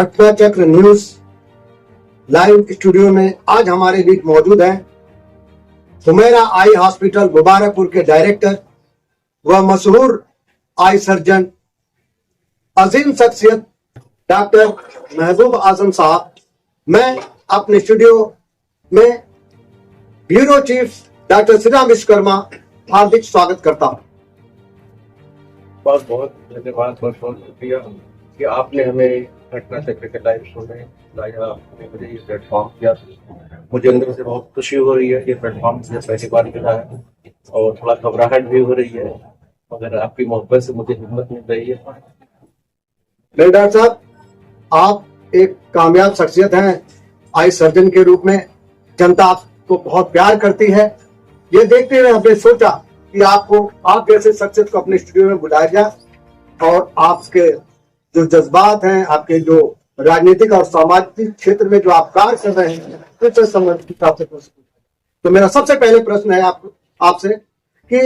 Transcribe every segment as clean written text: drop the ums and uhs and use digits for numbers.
घटना चक्र news live studio में आज हमारे बीच मौजूद हैं हुमैरा आई हॉस्पिटल मुबारकपुर के डायरेक्टर व मशहूर आई सर्जन अजीम शख्सियत डॉक्टर महबूब आजम साहब। मैं अपने स्टूडियो में bureau chief doctor Shri Ram Vishwakarma हार्दिक स्वागत करता हूँ। बहुत बहुत धन्यवाद, बहुत बहुत शुक्रिया कि आपने हमें घटना चक्र के लाइव शो में लाया, आपने मुझे ये प्लेटफॉर्म दिया। मुझे अंदर से बहुत खुशी हो रही है, ये प्लेटफॉर्म मुझे पहली बार मिला है और थोड़ा घबराहट भी हो रही है, मगर आपकी मोहब्बत से मुझे हिम्मत मिल रही है। मेरे डॉक्टर साहब, आप एक कामयाब शख्सियत हैं आई सर्जन के रूप में, जनता आपको बहुत प्यार करती है। ये देखते हुए हमने सोचा कि आप जैसे शख्सियत को अपने स्टूडियो में बुलाया जाए और आपके जो जज्बात हैं, आपके जो राजनीतिक और सामाजिक क्षेत्र में जो आप कार्य कर रहे हैं, उससे संबंधित आपसे कुछ। तो मेरा सबसे पहले प्रश्न है आपसे कि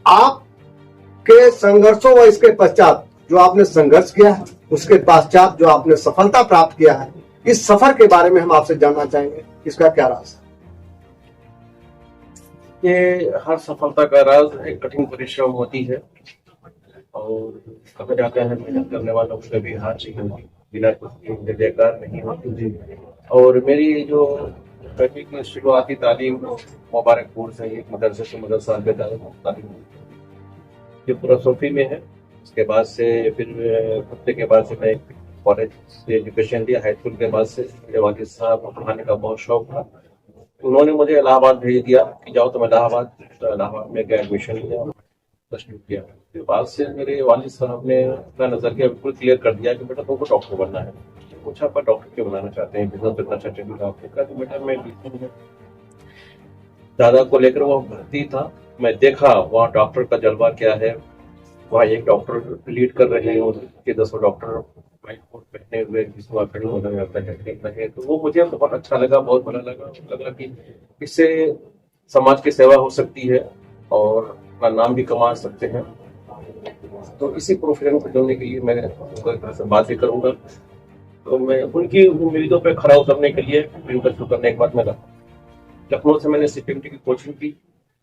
आपके संघर्षों व इसके पश्चात जो आपने संघर्ष किया है, उसके पश्चात जो आपने सफलता प्राप्त किया है, इस सफर के बारे में हम आपसे जानना चाहेंगे। इसका क्या राज है? ये हर सफलता का राज एक कठिन परिश्रम होती है और कहा जाता है मेहनत करने वालों को कभी हार नहीं होती, बिना कुछ बेकार नहीं होती। और मेरी जो पहली की शुरुआती तालीम मुबारकपुर से एक मदरसे से मदरसा तालीम ये पूरा सोफी में है। उसके बाद से फिर हफ्ते के बाद से मैं कॉलेज से एजुकेशन लिया। हाई स्कूल के बाद से मेरे वालिद साहब को पढ़ाने का बहुत शौक था, उन्होंने मुझे इलाहाबाद भेज दिया कि जाओ तुम इलाहाबाद में गया, एडमिशन लिया, प्लस टू किया। फिर बाद से मेरे वालिद साहब ने अपना नजरिया बिल्कुल क्लियर कर दिया कि बेटा तुमको डॉक्टर बनना है। पूछा पर डॉक्टर क्यों बनाना चाहते हैं, बिजनेस करना चाहते हैं? आपने कहा कि बेटा मैं दादा को लेकर वो भर्ती था, मैं देखा वहाँ डॉक्टर का जलवा क्या है। वहाँ एक डॉक्टर लीड कर रहे हैं, उसके 10 डॉक्टर व्हाइट कोट पहने हुए जिसको खड़े होना जाता है, तो वो मुझे बहुत अच्छा लगा, बहुत भला लगा कि इससे समाज की सेवा हो सकती है और अपना नाम भी कमा सकते हैं। तो इसी प्रोफेशन को जोड़ने के लिए मैं उनसे बात भी करूंगा। तो मैं उनकी उम्मीदों पर खरा उतरने के लिए इंटरव्यू करने के बाद मैं लखनऊ से मैंने CPMT की कोचिंग की,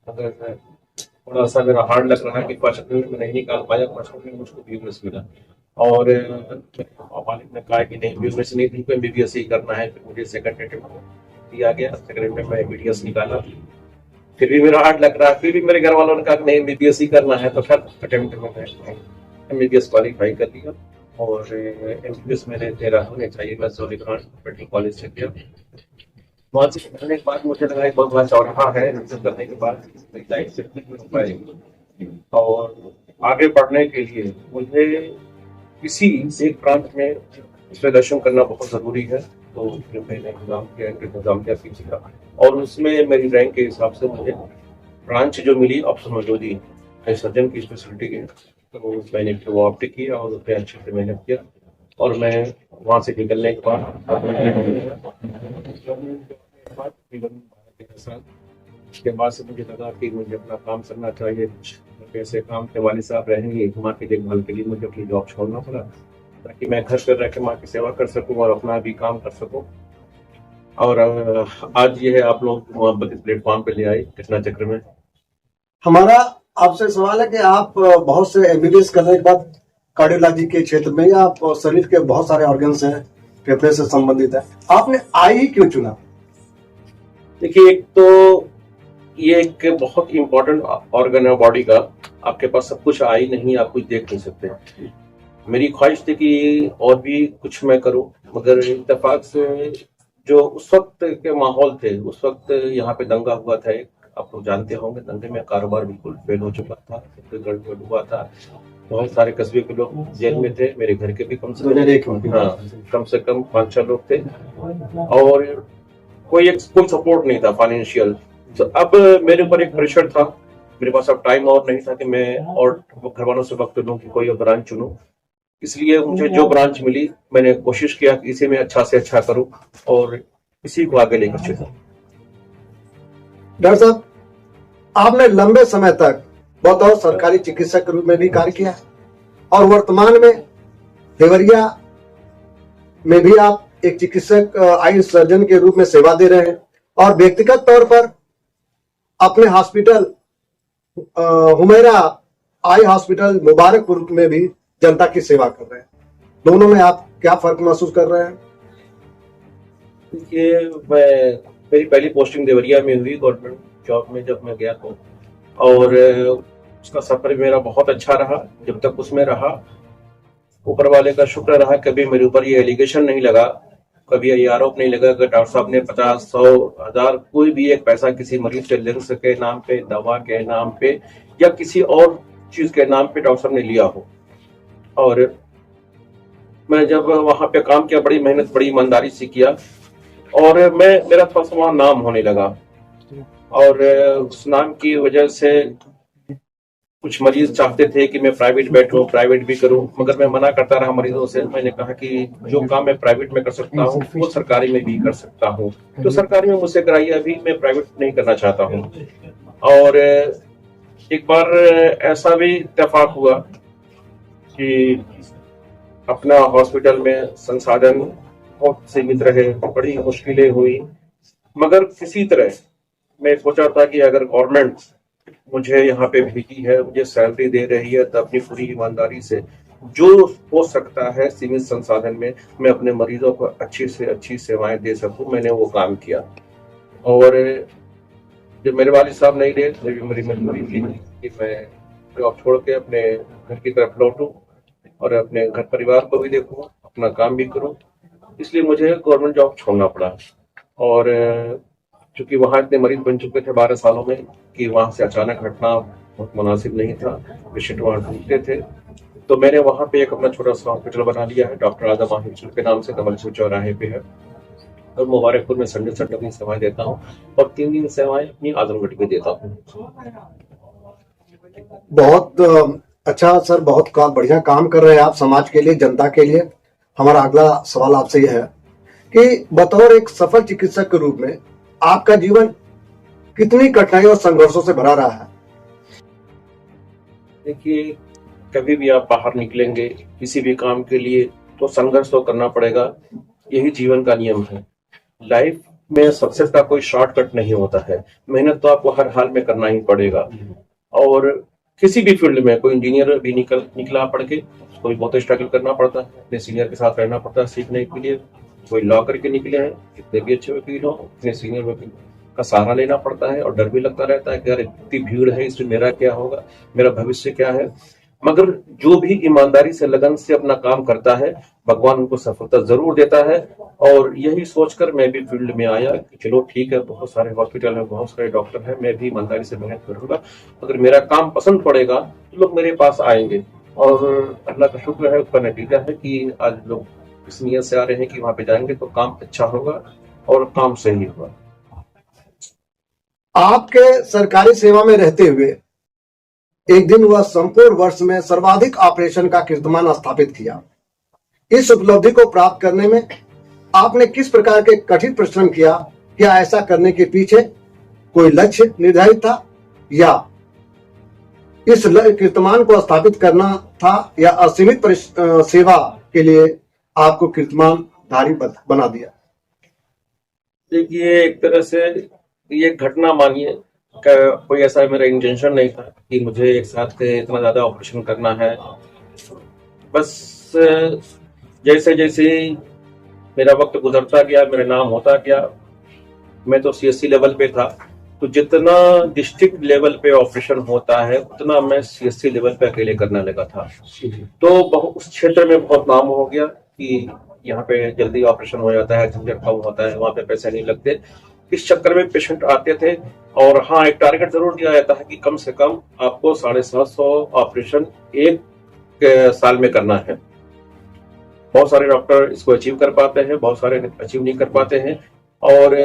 मगर थोड़ा सा मेरा हार्ड लग रहा है कि क्वेश्चन में नहीं निकाल पाया। क्वेश्चन में मुझको BUMS मिला और मालिक ने कहा कि नहीं BUMS नहीं, तुमको MBBS ही करना है। फिर मुझे सेकंड अटेम्प्ट दिया गया, सेकंड अटेम्प्ट में MBBS निकाला। फिर भी मेरा हार्ड लग रहा है, फिर भी मेरे घर वालों ने कहा कि नहीं MBBS ही करना है। तो थर्ड अटेम्प्ट में मैं MBBS क्वालिफाई कर लिया और MBBS मेरे 13 होने चाहिए। मैं सोली मेडिकल कॉलेज से किया। वहाँ से करने के बाद मुझे लगा बहुत बड़ा चौराहा है, करने के बाद लाइफ से हो पाएगी और आगे बढ़ने के लिए मुझे किसी एक ब्रांच में स्पेशलाइजेशन करना बहुत जरूरी है। तो फिर मैंने एग्जाम किया PG का और उसमें मेरी रैंक के हिसाब से मुझे ब्रांच जो मिली ऑप्थेल्मोलॉजी सर्जन की स्पेशलिटी की, तो मैंने फिर वो ऑप्ट किया और उसमें अच्छे से मेहनत किया और मैं वहाँ से निकलने के उसके बाद से मुझे लगा कि मुझे अपना काम करना चाहिए। कुछ ऐसे काम के वाले साहब रहेंगे, माँ की देखभाल के लिए मुझे अपनी जॉब छोड़ना पड़ा ताकि मैं घर पर रह के माँ की सेवा कर सकूं और अपना भी काम कर सकूं। और आज ये है आप लोग मोहब्बत इस प्लेटफॉर्म पे ले आए घटना चक्र में। हमारा आपसे सवाल है कि आप बहुत से MBBS करने के बाद कार्डियोलॉजी के क्षेत्र में या आप शरीर के बहुत सारे ऑर्गन्स हैं, फेफड़े से संबंधित है, आपने आई ही क्यों चुना? देखिए, एक तो ये एक बहुत इंपॉर्टेंट ऑर्गन है बॉडी का। आपके पास सब कुछ आई नहीं, आप कुछ देख नहीं सकते। मेरी ख्वाहिश थी कि और भी कुछ मैं करूं, मगर इत्तेफाक से जो उस वक्त के माहौल थे, उस वक्त यहाँ पे दंगा हुआ था एक, आप लोग जानते होंगे। दंगे में कारोबार बिल्कुल फेल हो चुका था, गड़बड़ हुआ था। बहुत सारे कस्बे के लोग जेल में थे, मेरे घर के भी कम से कम 5-6 लोग थे और कोई सपोर्ट नहीं था फाइनेंशियल। तो अब मेरे ऊपर एक प्रेशर था, मेरे पास अब टाइम और नहीं था कि मैं और घर वालों से वक्त लूं कि कोई और ब्रांच चुनूं। इसलिए मुझे जो ब्रांच मिली मैंने कोशिश किया कि इसी में अच्छा से अच्छा करूं और इसी को आगे लेकर चलूं। डॉक्टर साहब, आपने लंबे समय तक बतौर सरकारी चिकित्सक के रूप में भी कार्य किया और वर्तमान में देवरिया में भी आप एक चिकित्सक आई सर्जन के रूप में सेवा दे रहे हैं और व्यक्तिगत तौर पर अपने hospital Humaira eye hospital Mubarakpur में भी जनता की सेवा कर रहे हैं। दोनों में आप क्या फर्क महसूस कर रहे हैं? ये मेरी पहली पोस्टिंग देवरिया में हुई गवर्नमेंट जॉब में जब मैं गया तो, और उसका सफर मेरा बहुत अच्छा रहा। जब तक उसमें रहा, ऊपर वाले का शुक्र रहा, कभी मेरे ऊपर ये एलिगेशन नहीं लगा, कभी ये आरोप नहीं लगा कि डॉक्टर साहब ने 50, 100, 1000 कोई भी एक पैसा किसी मरीज से लेंस के नाम पे, दवा के नाम पे या किसी और चीज के नाम पे डॉक्टर साहब ने लिया हो। और मैं जब वहां पे काम किया, बड़ी मेहनत बड़ी ईमानदारी से किया और मेरा थोड़ा सा वहां नाम होने लगा, और उस नाम की वजह से कुछ मरीज चाहते थे कि मैं प्राइवेट बैठूं, प्राइवेट भी करूं, मगर मैं मना करता रहा मरीजों से। मैंने कहा कि जो काम मैं प्राइवेट में कर सकता हूं वो सरकारी में भी कर सकता हूं, तो सरकारी में मुझसे कराइए, अभी मैं प्राइवेट नहीं करना चाहता हूं। और एक बार ऐसा भी इत्तेफाक हुआ कि अपना हॉस्पिटल में संसाधन बहुत सीमित रहे, बड़ी मुश्किलें हुई, मगर किसी तरह मैं सोचा था कि अगर गवर्नमेंट मुझे यहाँ पे भेजी है, मुझे सैलरी दे रही है, तो अपनी पूरी ईमानदारी से जो हो सकता है सीमित संसाधन में मैं अपने मरीजों को अच्छी से अच्छी सेवाएं दे सकूं, मैंने वो काम किया। और जब मेरे वालिद साहब नहीं रहे, तभी मेरी मजबूरी थी कि मैं जॉब छोड़ के अपने घर की तरफ लौटूं और अपने घर परिवार को भी देखूं, अपना काम भी करूं, इसलिए मुझे गवर्नमेंट जॉब छोड़ना पड़ा। और चूंकि वहां इतने मरीज बन चुके थे 12 सालों में कि वहां से अचानक हटना बहुत मुनासिब नहीं था, पेशेंट वहां ढूंढते थे, तो मैंने वहां पे एक अपना छोटा सा हॉस्पिटल बना लिया है, डॉक्टर आजम हॉस्पिटल के नाम से, कमलपुर चौराहे पे है। और मुबारकपुर में संडे अपनी सेवाएं देता हूँ और 3 दिन सेवाएं अपनी आजमगढ़ में देता हूँ। बहुत अच्छा सर, बहुत बढ़िया काम कर रहे हैं आप समाज के लिए, जनता के लिए। हमारा अगला सवाल आपसे यह है कि बतौर एक सफल चिकित्सक के रूप में आपका जीवन कितनी कठिनाइयों और संघर्षों से भरा रहा है? देखिए, कभी भी आप बाहर निकलेंगे किसी भी काम के लिए तो संघर्ष तो करना पड़ेगा, यही जीवन का नियम है। लाइफ में सक्सेस का कोई शॉर्टकट नहीं होता है, मेहनत तो आपको हर हाल में करना ही पड़ेगा। और किसी भी फील्ड में, कोई इंजीनियर भी निकला पढ़ के, उसको भी बहुत स्ट्रगल करना पड़ता है, अपने सीनियर के साथ रहना पड़ता है सीखने के लिए। कोई लॉ करके निकले हैं, कितने भी अच्छे वकील हो, अपने सीनियर वकील का सहारा लेना पड़ता है और डर भी लगता रहता है कि यार इतनी भीड़ है, इसमें मेरा क्या होगा, मेरा भविष्य क्या है। मगर जो भी ईमानदारी से लगन से अपना काम करता है, भगवान उनको सफलता जरूर देता है। और यही सोचकर मैं भी फील्ड में आया कि चलो ठीक है, बहुत सारे हॉस्पिटल में बहुत सारे डॉक्टर हैं, मैं भी ईमानदारी से मेहनत करूंगा, अगर मेरा काम पसंद पड़ेगा तो लोग मेरे पास आएंगे। और अल्लाह का शुक्र है, उसका नतीजा है कि आज लोग इस नियत से आ रहे हैं कि वहां पे जाएंगे तो काम अच्छा होगा और काम सही होगा। आपके सरकारी सेवा में रहते हुए एक दिन वह संपूर्ण वर्ष में सर्वाधिक ऑपरेशन का कीर्तिमान स्थापित किया। इस उपलब्धि को प्राप्त करने में आपने किस प्रकार के कठिन परिश्रम किया? क्या ऐसा करने के पीछे कोई लक्ष्य निर्धारित था या इस कीर्तिमान को स्थापित करना था, या असीमित सेवा के लिए आपको कीर्तिमानधारी बना दिया? देखिए, एक तरह से ये घटना मानिए, कोई ऐसा मेरा इंटेंशन नहीं था कि मुझे एक साथ इतना ज्यादा ऑपरेशन करना है। बस जैसे जैसे मेरा वक्त गुजरता गया, मेरा नाम होता गया, मैं तो CSC लेवल पे था, तो जितना डिस्ट्रिक्ट लेवल पे ऑपरेशन होता है उतना मैं CSC लेवल पे अकेले करने लगा था। तो उस क्षेत्र में बहुत नाम हो गया कि यहाँ पे जल्दी ऑपरेशन हो जाता है, झंझट कम होता है, वहां पे पैसे नहीं लगते। इस चक्कर में पेशेंट आते थे। और हाँ, एक टारगेट जरूर दिया जाता है कि कम से कम आपको 750 ऑपरेशन एक साल में करना है। बहुत सारे डॉक्टर इसको अचीव कर पाते हैं, बहुत सारे अचीव नहीं कर पाते हैं। और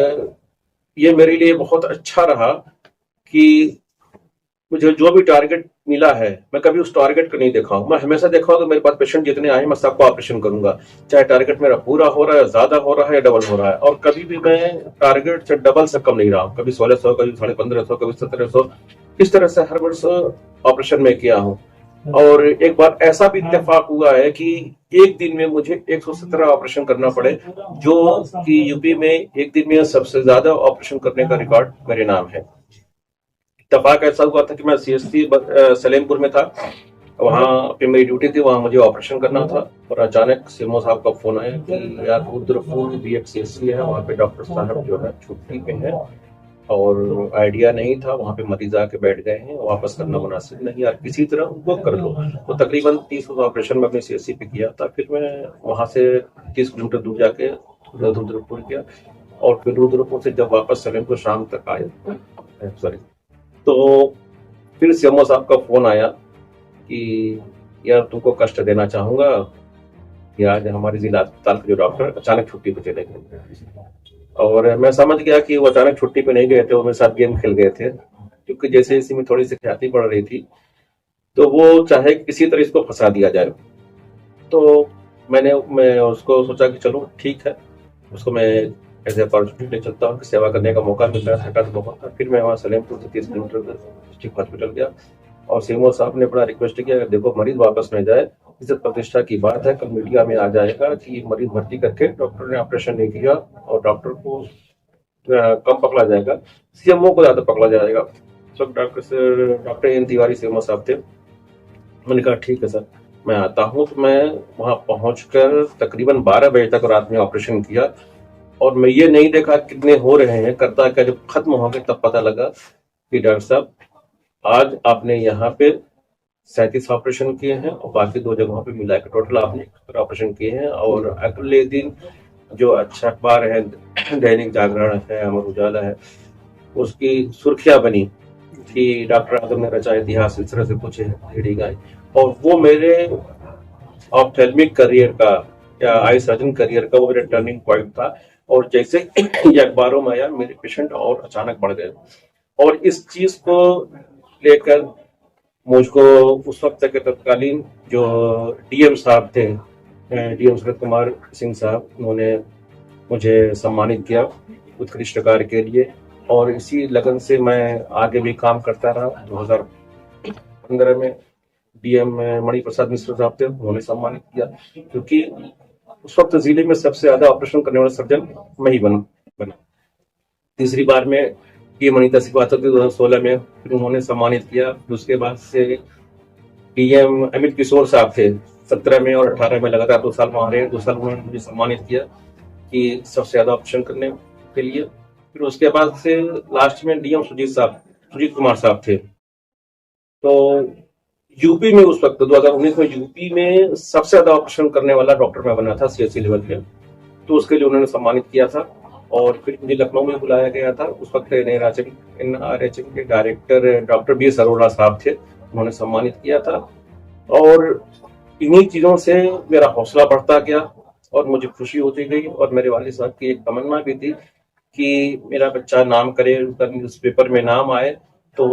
ये मेरे लिए बहुत अच्छा रहा कि मुझे जो भी टारगेट मिला है, मैं कभी उस टारगेट को नहीं देखा हूं। मैं हमेशा देखा हूं कि मेरे पास पेशेंट जितने आए मैं सबको ऑपरेशन करूंगा, चाहे टारगेट मेरा पूरा हो रहा है, ज्यादा हो रहा है या डबल हो रहा है। और कभी भी मैं टारगेट से डबल से कम नहीं रहा हूं, कभी 1600, कभी 1550, कभी 1700, इस तरह से हर वर्ष ऑपरेशन में किया हूं। और एक बार ऐसा भी इत्तेफाक हुआ है कि एक दिन में मुझे 117 ऑपरेशन करना पड़े, जो कि यूपी में एक दिन में सबसे ज्यादा ऑपरेशन करने का रिकॉर्ड मेरे नाम है। इत्तेफाक ऐसा हुआ था कि मैं सीएससी सलेमपुर में था, वहां पे मेरी ड्यूटी थी, वहां मुझे ऑपरेशन करना था और अचानक सीएमओ साहब का फोन आया कि यार रुद्रपुर भी एक सीएससी है, वहां पे डॉक्टर साहब जो है छुट्टी पे है और आइडिया नहीं था, वहां पे मरीज आके बैठ गए हैं, वापस करना मुनासिब नहीं, यार किसी तरह उनको कर लो। तो तकरीबन 30 ऑपरेशन में अपने सीएससी पे किया था। फिर मैं वहां से 30 किलोमीटर दूर जाके रुद्रपुर गया और फिर रुद्रपुर से जब वापस सलेमपुर शाम तक आए, सॉरी, तो फिर सीएमओ साहब का फोन आया कि यार तुमको कष्ट देना चाहूंगा कि आज हमारे जिला अस्पताल के जो डॉक्टर अचानक छुट्टी पे चले गए। और मैं समझ गया कि वो अचानक छुट्टी पे नहीं गए थे, वो मेरे साथ गेम खेल गए थे, क्योंकि जैसे इसी में थोड़ी सी ख्याति बढ़ रही थी तो वो चाहे किसी तरह इसको फंसा दिया जाए। तो मैं उसको सोचा कि चलो ठीक है, उसको मैं ऐसे अपॉर्चुनिटी चलता हूँ कि सेवा करने का मौका मिल रहा है, मौका था। फिर मैं वहाँ सलेमपुर से 30 किलोमीटर डिस्ट्रिक्ट हॉस्पिटल गया और सीएमओ साहब ने बड़ा रिक्वेस्ट किया, देखो मरीज वापस नहीं जाए, इज्जत प्रतिष्ठा की बात है, कल मीडिया में आ जाएगा कि मरीज भर्ती करके डॉक्टर ने ऑपरेशन नहीं किया और डॉक्टर को कम पकड़ा जाएगा, सीएमओ को ज्यादा पकड़ा जाएगा। तो डॉक्टर एन तिवारी सीएमओ साहब थे। मैंने कहा ठीक है सर, मैं आता हूँ। तो मैं वहां पहुंचकर तकरीबन 12 बजे तक रात में ऑपरेशन किया और मैं ये नहीं देखा कितने हो रहे हैं, करता क्या जब खत्म हो गए तब पता लगा कि डॉक्टर साहब आज आपने यहाँ पे 37 ऑपरेशन किए हैं और बाकी 2 जगहों पे मिला के टोटल आपने 71 ऑपरेशन किए हैं। और अगले दिन जो अच्छा अखबार है, दैनिक जागरण है, अमर उजाला है, उसकी सुर्खियां बनी कि डॉक्टर आजम ने रचा इतिहास, इस तरह से कुछ हेडिंग आई। और वो मेरे ऑप्थेल्मिक करियर का या आई सर्जन करियर का वो मेरा टर्निंग पॉइंट था। और जैसे ये अखबारों में आया, मेरे पेशेंट और अचानक बढ़ गए और इस चीज को लेकर मुझको उस वक्त के तत्कालीन जो डीएम साहब थे, डीएम शरद कुमार सिंह साहब, उन्होंने मुझे सम्मानित किया उत्कृष्ट कार्य के लिए और इसी लगन से मैं आगे भी काम करता रहा। 2015 में डीएम मणि प्रसाद मिश्र साहब थे, उन्होंने सम्मानित किया, क्योंकि उस वक्त जिले में सबसे ज्यादा ऑपरेशन करने वाला सर्जन मैं ही बना। तीसरी बार में डीएम अनीता श्रीवास्तव 2016 में, फिर उन्होंने सम्मानित किया। उसके बाद से डीएम अमित किशोर साहब थे 17 में और 18 में, लगातार 2 साल वहां रहे। 2 साल उन्होंने मुझे सम्मानित किया कि सबसे ज्यादा ऑपरेशन करने के लिए। फिर उसके बाद से लास्ट में डीएम सुजीत कुमार साहब थे। तो यूपी में उस वक्त 2019 में यूपी में सबसे ज्यादा ऑपरेशन करने वाला डॉक्टर मैं बना था सीएससी लेवल पे, तो उसके लिए उन्होंने सम्मानित किया था। और फिर मुझे लखनऊ में बुलाया गया था, उस वक्त एनआरएचएम के डायरेक्टर डॉक्टर बी अरोड़ा साहब थे, उन्होंने सम्मानित किया था। और इन्हीं चीजों से मेरा हौसला बढ़ता गया और मुझे खुशी होती गई। और मेरे वालिद साहब की एक तमन्ना भी थी कि मेरा बच्चा नाम करे, उसका न्यूज़पेपर में नाम आए, तो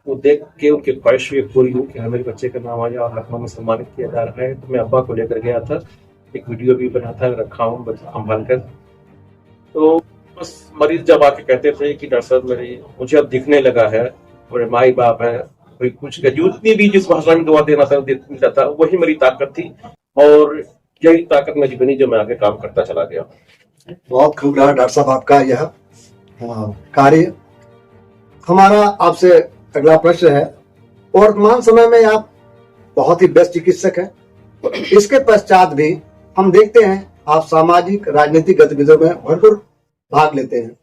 वो देख के उनकी ख्वाहिश भी पूरी हुई कि मेरे बच्चे का नाम आ जाए और लखनऊ में सम्मानित किया जा रहा है। तो मैं अब्बा को लेकर गया था, एक वीडियो भी बना था, रखा हूँ संभाल कर। तो बस मरीज जब आके कहते थे कि डॉक्टर साहब मुझे अब दिखने लगा है, मेरे माई बाप है, कोई कुछ जितनी भी जिस भाषा में दुआ देना था वही मेरी ताकत थी और यही ताकत मेरी बनी जो मैं आगे काम करता चला गया। बहुत खूब रहा डॉक्टर साहब आपका यह कार्य। हमारा आपसे अगला प्रश्न है, वर्तमान समय में आप बहुत ही बेस्ट चिकित्सक हैं। इसके पश्चात भी हम देखते हैं आप सामाजिक राजनीतिक गतिविधियों में भरपूर भाग लेते हैं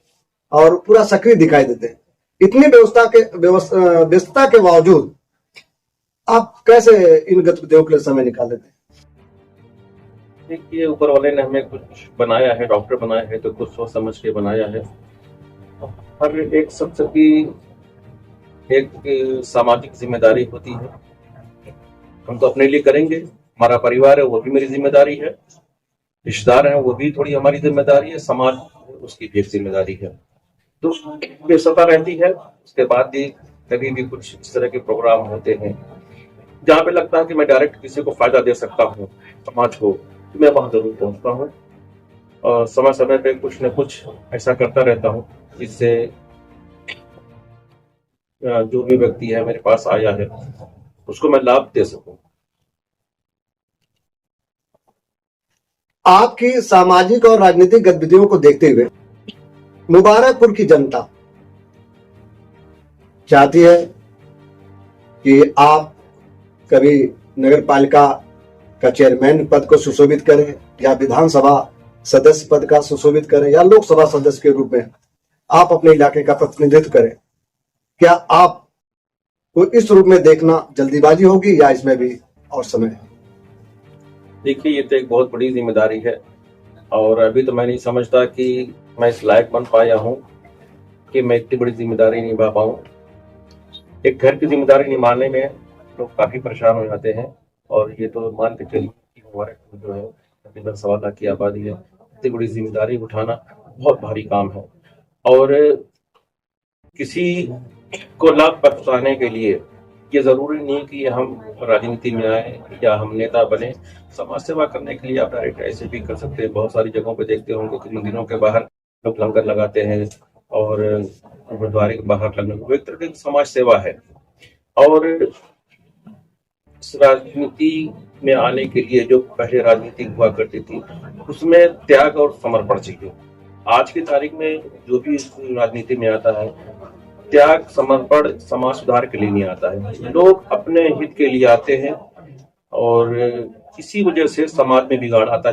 और पूरा सक्रिय दिखाई देते हैं। इतनी व्यस्तता के बावजूद आप कैसे इन गतिविधियों के लिए समय निकाल लेते हैं? देखिए, ऊपर वाले ने हमें कुछ बनाया है, डॉक्टर बनाया है, तो कुछ सोच समझ के बनाया है। हर एक शख्स की एक सामाजिक जिम्मेदारी होती है, हम तो अपने लिए करेंगे, हमारा परिवार है वो भी मेरी जिम्मेदारी है, रिश्तेदार हैं वो भी थोड़ी हमारी जिम्मेदारी है, समाज उसकी भी एक जिम्मेदारी है। तो व्यस्तता रहती है। उसके बाद भी कभी भी कुछ इस तरह के प्रोग्राम होते हैं जहाँ पे लगता है कि मैं डायरेक्ट किसी को फायदा दे सकता हूँ समाज को, तो मैं वहां जरूर पहुंचता हूँ और समय समय पे कुछ न कुछ ऐसा करता रहता हूँ जिससे जो भी व्यक्ति है मेरे पास आया है उसको मैं लाभ दे सकूं। आपकी सामाजिक और राजनीतिक गतिविधियों को देखते हुए मुबारकपुर की जनता चाहती है कि आप कभी नगर पालिका का चेयरमैन पद को सुशोभित करें या विधानसभा सदस्य पद का सुशोभित करें या लोकसभा सदस्य के रूप में आप अपने इलाके का प्रतिनिधित्व करें। क्या आपको इस रूप में देखना जल्दीबाजी होगी या इसमें भी और समय है? देखिए, ये तो एक बहुत बड़ी जिम्मेदारी है और अभी तो मैं नहीं समझता कि मैं इस लायक बन पाया हूँ कि मैं इतनी बड़ी जिम्मेदारी निभा पाऊँ। एक घर की जिम्मेदारी निभाने में लोग काफी परेशान हो जाते हैं और ये तो मान के चलिए कि हमारे जो है तकरीबन 1.25 लाख की आबादी है, इतनी बड़ी जिम्मेदारी उठाना बहुत भारी काम है। और किसी को लाभ पहुंचाने के लिए ये जरूरी नहीं कि हम राजनीति में आए या हम नेता बने। समाज सेवा करने के लिए आप डायरेक्ट ऐसे भी कर सकते हैं। बहुत सारी जगहों पे देखते होंगे कि मंदिरों के बाहर लोग लंगर लगाते हैं और गुरुद्वारे के बाहर लंगर, वो एक तरह की समाज सेवा है। और इस राजनीति में आने के लिए जो पहले राजनीति हुआ करती थी उसमें त्याग और समर्पण चाहिए। आज की तारीख में जो भी इस राजनीति में आता है, त्याग समर्पण समाज सुधार के लिए नहीं आता है। लोग अपने हित के लिए आते हैं और इसी वजह से समाज में बिगाड़ आता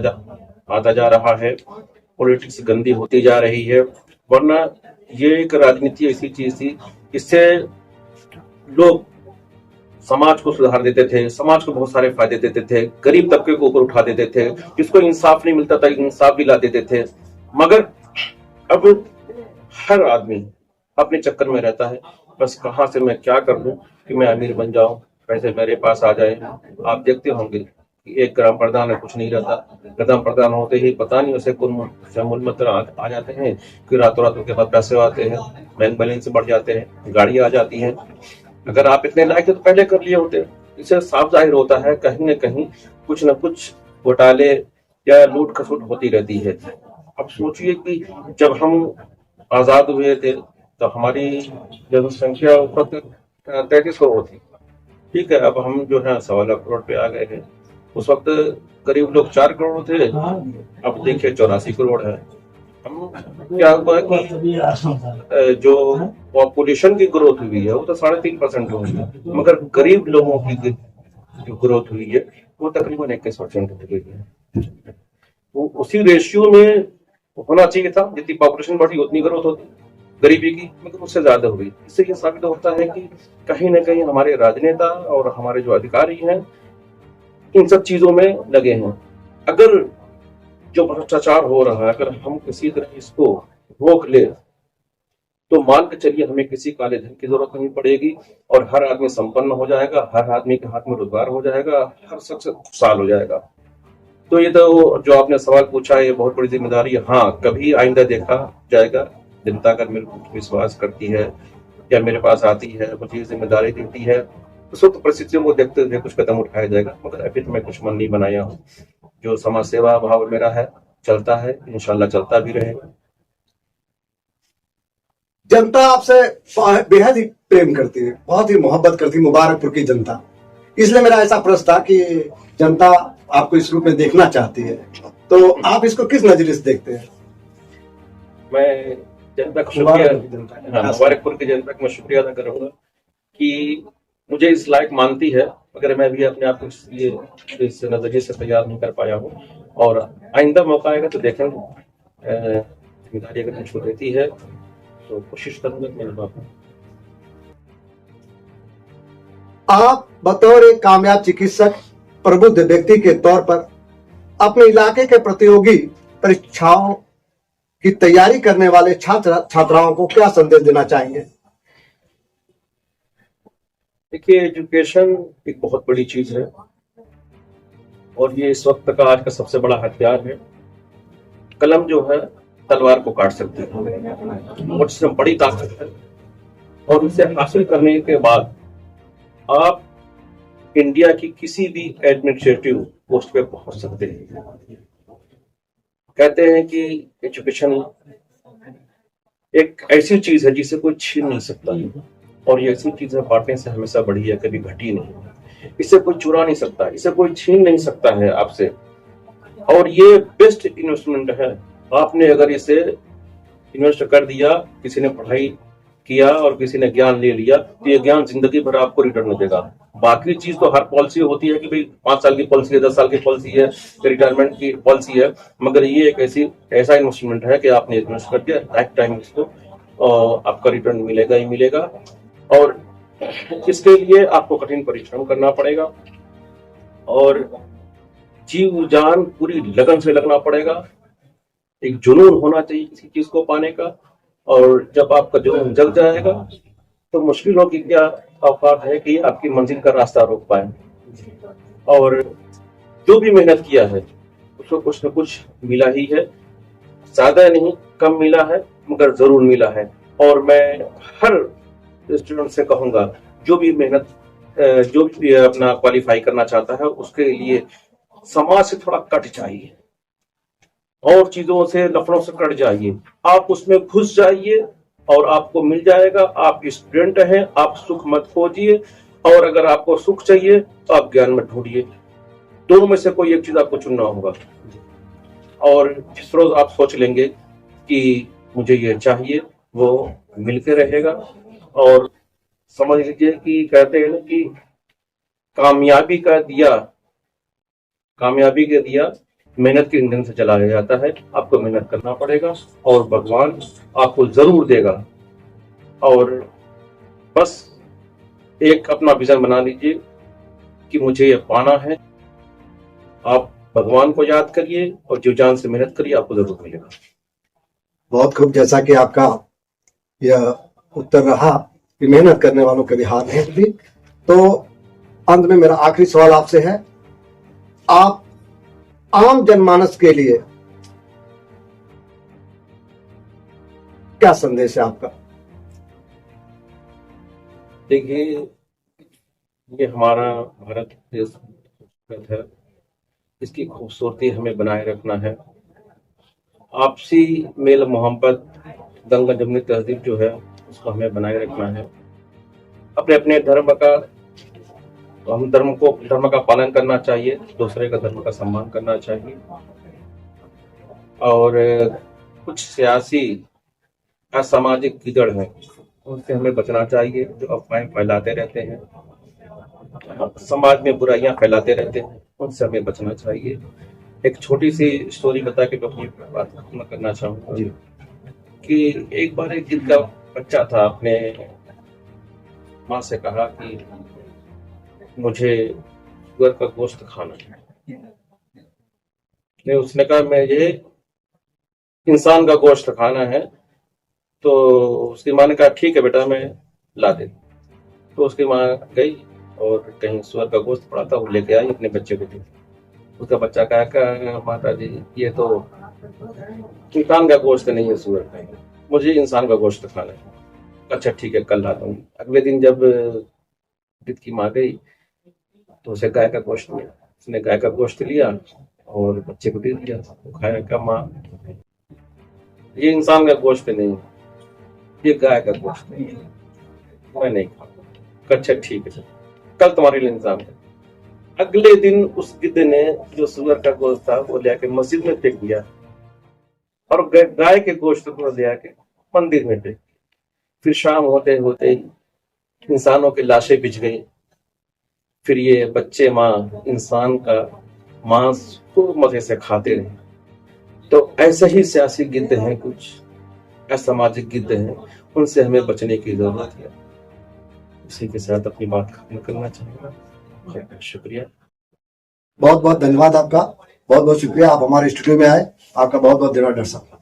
जा रहा है। पॉलिटिक्स गंदी होती जा रही है। वरना ये एक राजनीति ऐसी चीज थी, इससे लोग समाज को सुधार देते थे, समाज को बहुत सारे फायदे देते थे, गरीब तबके को ऊपर उठा देते थे, जिसको इंसाफ नहीं मिलता था इंसाफ भी ला देते थे। मगर अब हर आदमी अपने चक्कर में रहता है, बस कहां से मैं क्या कर लूं कि मैं अमीर बन जाऊं, पैसे मेरे पास आ जाए। आप देखते होंगे कि एक ग्राम प्रधान है, कुछ नहीं रहता, ग्राम प्रधान होते ही पता नहीं उसे कौन मूल मंत्र आ जाते हैं कि रातों रात उनके पास पैसे आते हैं, बैंक बैलेंस बढ़ जाते हैं, गाड़ी आ जाती है। अगर आप इतने लायक थे तो पहले कर लिए होते। इससे साफ जाहिर होता है कहीं न कहीं कुछ न कुछ घोटाले या लूट खसुट होती रहती है। अब सोचिए कि जब हम आजाद हुए थे तो हमारी जनसंख्या 33 करोड़ थी। ठीक है, अब हम जो है 1.25 करोड़ पे आ गए हैं। उस वक्त करीब लोग 4 करोड़ थे, अब देखिए 84 करोड़ है। हम क्या हुआ कि जो पॉपुलेशन की ग्रोथ हुई है वो तो 3.5% हुई है, मगर गरीब लोगों की जो ग्रोथ हुई है वो तकरीबन 21% हुई है। तो उसी रेशियो में होना चाहिए था, जितनी पॉपुलेशन बढ़ी उतनी ग्रोथ होती गरीबी की, मगर उससे ज्यादा हुई। इससे ये साबित होता है कि कहीं ना कहीं हमारे राजनेता और हमारे जो अधिकारी हैं इन सब चीजों में लगे हैं। अगर जो भ्रष्टाचार हो रहा है अगर हम किसी तरह इसको रोक ले तो मान के चलिए हमें किसी काले धन की जरूरत नहीं पड़ेगी और हर आदमी संपन्न हो जाएगा, हर आदमी के हाथ में रोजगार हो जाएगा, हर शख्स खुशहाल हो जाएगा। तो ये तो जो आपने सवाल पूछा है ये बहुत बड़ी जिम्मेदारी है। हाँ, कभी आइंदा देखा जाएगा, जनता अगर मेरे को विश्वास करती है या मेरे पास आती है, मुझे जिम्मेदारी देती है, उस वक्त परिस्थितियों को देखते हुए कुछ कदम उठाया जाएगा। मगर अभी तो मैं कुछ मन नहीं बनाया हूँ। जो समाज सेवा भाव मेरा है चलता है, इंशाल्लाह चलता भी रहेगा। जनता आपसे बेहद ही प्रेम करती है, बहुत ही मोहब्बत करती है मुबारकपुर की जनता। इसलिए मेरा ऐसा प्रश्न था कि जनता आपको इस रूप में देखना चाहती है, तो आप इसको किस नजरिए से देखते हैं? मैं जनता का शुक्रिया, मुबारकपुर की जनता का मैं शुक्रिया अदा करूंगा कि मुझे इस लायक मानती है, मगर मैं भी अपने आप को इस नजरिए से तैयार नहीं कर पाया हूँ। और आइंदा मौका आएगा तो देखेंगे, जिम्मेदारी अगर मुझको देती है तो कोशिश करूंगा कि मैं निभा पाऊं। आप बतौर एक कामयाब चिकित्सक, प्रबुद्ध व्यक्ति के तौर पर अपने इलाके के प्रतियोगी परीक्षाओं की तैयारी करने वाले छात्र छात्राओं को क्या संदेश देना चाहेंगे? देखिए, एजुकेशन एक बहुत बड़ी चीज है और ये इस वक्त का आज का सबसे बड़ा हथियार है। कलम जो है तलवार को काट सकती है और इसमें बड़ी ताकत है और इसे हासिल करने के बाद आप इंडिया की किसी भी एडमिनिस्ट्रेटिव पोस्ट पे पहुंच सकते हैं। कहते हैं कि एजुकेशन एक ऐसी चीज है जिसे कोई छीन नहीं सकता और ये ऐसी चीज है बांटने से हमेशा बढ़ी है, कभी घटी नहीं। इसे कोई चुरा नहीं सकता, इसे कोई छीन नहीं सकता है आपसे। और ये बेस्ट इन्वेस्टमेंट है। आपने अगर इसे इन्वेस्ट कर दिया, किसी ने पढ़ाई किया और किसी ने ज्ञान ले लिया, तो ये ज्ञान जिंदगी भर आपको रिटर्न देगा। बाकी चीज तो हर पॉलिसी होती है कि भाई 5 साल की पॉलिसी है, 10 साल की पॉलिसी है, रिटायरमेंट की पॉलिसी है, मगर ये एक ऐसा इन्वेस्टमेंट है कि आपने इन्वेस्ट कर दिया, लाइफ टाइम इसको आपका रिटर्न मिलेगा ही मिलेगा। और इसके लिए आपको कठिन परिश्रम करना पड़ेगा और जीव जान पूरी लगन से लगना पड़ेगा। एक जुनून होना चाहिए किसी चीज को पाने का, और जब आपका जुनून जग जाएगा तो मुश्किलों की क्या औकात है कि आपकी मंजिल का रास्ता रोक पाए। और जो भी मेहनत किया है उसको कुछ न कुछ मिला ही है, ज्यादा नहीं कम मिला है, मगर जरूर मिला है। और मैं हर स्टूडेंट से कहूंगा, जो भी मेहनत जो भी अपना क्वालिफाई करना चाहता है, उसके लिए समाज से थोड़ा कट जाइए और चीजों से, लफड़ों से कट जाइए। आप उसमें घुस जाइए और आपको मिल जाएगा। आप स्टूडेंट हैं, आप सुख मत खोजिए, और अगर आपको सुख चाहिए तो आप ज्ञान मत ढूंढिए। दोनों में से कोई एक चीज आपको चुनना होगा। और जिस रोज आप सोच लेंगे कि मुझे ये चाहिए, वो मिलके रहेगा। और समझ लीजिए कि कहते हैं ना कि कामयाबी का दिया मेहनत के ईंधन से जलाया जाता है। आपको मेहनत करना पड़ेगा और भगवान आपको जरूर देगा। और बस एक अपना विजन बना लीजिए कि मुझे ये पाना है। आप भगवान को याद करिए और जो जान से मेहनत करिए, आपको जरूर मिलेगा। बहुत खूब। जैसा कि आपका यह उत्तर रहा कि मेहनत करने वालों कभी हार नहीं होती, तो अंत में मेरा आखिरी सवाल आपसे है, आप आम जनमानस के लिए क्या संदेश है आपका? देखिए, ये हमारा भारत देश है, इसकी खूबसूरती हमें बनाए रखना है। आपसी मेल मोहब्बत, गंगा जमुनी तहजीब जो है, उसको हमें बनाए रखना है। अपने अपने धर्म का, तो हम धर्म का पालन करना चाहिए, दूसरे का धर्म का सम्मान करना चाहिए। और कुछ सियासी असामाजिक कीचड़ हैं, उनसे हमें बचना चाहिए, जो अफवाहें फैलाते रहते हैं, समाज में बुराइयां फैलाते रहते हैं, उनसे हमें बचना चाहिए। एक छोटी सी स्टोरी बता के मैं अपनी बात खत्म करना चाहूंगा जी, कि एक बार एक जिद का बच्चा था, अपने माँ से कहा कि मुझे सुअर का गोश्त खाना है। नहीं, उसने कहा मुझे इंसान का गोश्त खाना है। तो उसकी माँ ने कहा ठीक है बेटा, मैं ला दे। तो उसकी माँ गई और कहीं सुअर का गोश्त पड़ा था, वो लेके आई, अपने बच्चे को दी। उसका बच्चा कहा माता जी, ये तो इंसान का गोश्त नहीं है, सुअर का है, मुझे इंसान का गोश्त खाना है। अच्छा ठीक है, कल ला दूंगी। अगले दिन जब जिद की माँ गई तो उसे गाय का गोश्त मिला। उसने गाय का गोश्त लिया और बच्चे को दे दिया। वो खाया, का माँ ये इंसान का गोश्त नहीं है, ये गाय का गोश्त नहीं है, मैं नहीं खाऊंगा। अच्छा ठीक है, कल तुम्हारे लिए इंतजाम है। अगले दिन उस गिद्ध ने जो सुअर का गोश्त था वो लेके मस्जिद में फेंक दिया, और गाय के गोश्त को लेके मंदिर में फेंक दिया। फिर शाम होते होते इंसानों की लाशें बिछ गई। फिर ये बच्चे माँ इंसान का मांस खूब मजे से खाते रहे। तो ऐसे ही सियासी गिद्ध हैं, कुछ असामाजिक गिद्ध हैं, उनसे हमें बचने की जरूरत है। इसी के साथ अपनी बात खत्म करना चाहूंगा। शुक्रिया, बहुत बहुत धन्यवाद आपका। बहुत बहुत शुक्रिया, आप हमारे स्टूडियो में आए। आपका बहुत बहुत धन्यवाद डॉक्टर साहब।